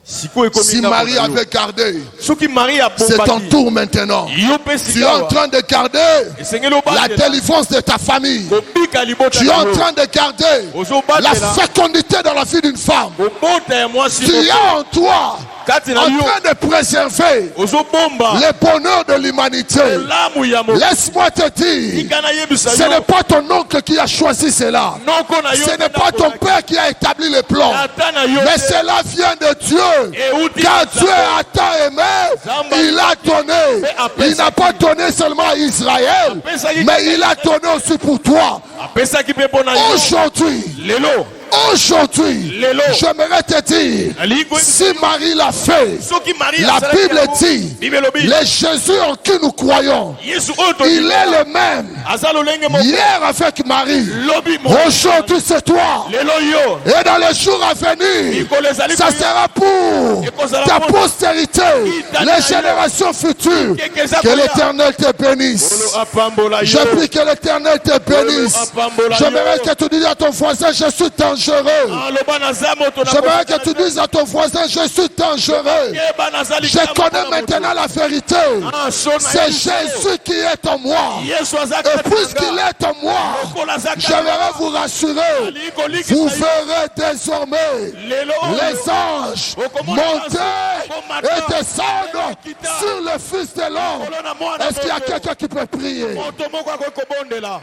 sikoyo ekomi Si ngambo Marie na yo. avait gardé, Soki Marie c'est ton abombaki tour maintenant. yo mpe Tu es en sikawa train de garder esengeli la obatela délivrance de ta famille. kobika libota Tu es na en yo train de garder la ozobatela fécondité dans la vie d'une femme. kobota ya mwasi Tu es en toi kati na en yo train de préserver ozobomba le bonheur de l'humanité. lamu ya mokili. Laisse-moi te dire, Tika nayebisa ce yo n'est pas ton oncle qui a choisi cela. noko na yo Ce n'est pas ton père qui a établi le plan. ata na yo Mais te. cela vient de Dieu. Euti Car na Dieu Nzambe. a tant aimé, il a donné. Il n'a pas donné seulement à Israël, mais il a donné aussi pour toi. apesaki mpe mpo na yo Aujourd'hui, lelo aujourd'hui, Lelo. j'aimerais te dire, alingi koyebisa si yo, Marie l'a fait, soki Marie la asalaki Bible yango, dit, Bible elobi, le Jésus en qui nous croyons, yesu oyo il tondima, est le même. aza lolenge moko Hier avec Marie, lobi aujourd'hui c'est toi. lelo yo Et dans les jours à venir, mikolo ezali ça koya, sera pour ekozala ta mpona postérité, les générations futures. Kekeza Que koya. l'Éternel te bénisse. Olo apambola yo Je prie que l'Éternel te bénisse. J'aimerais que tu dises à ton voisin, je suis dangereux. aloba naza moto na J'aimerais que tu dises à ton voisin, je suis dangereux. keba nazali Je connais maintenant la vérité. C'est Jésus qui est en moi. yesu aza Et puisqu'il est en moi, lokola aza j'aimerais vous rassurer. alingi kolikisa Vous yo verrez désormais lelo les anges monter et descendre sur le Fils de l'homme. kolona mwana Est-ce qu'il y a quelqu'un qui peut prier? moto moko akoki kobondela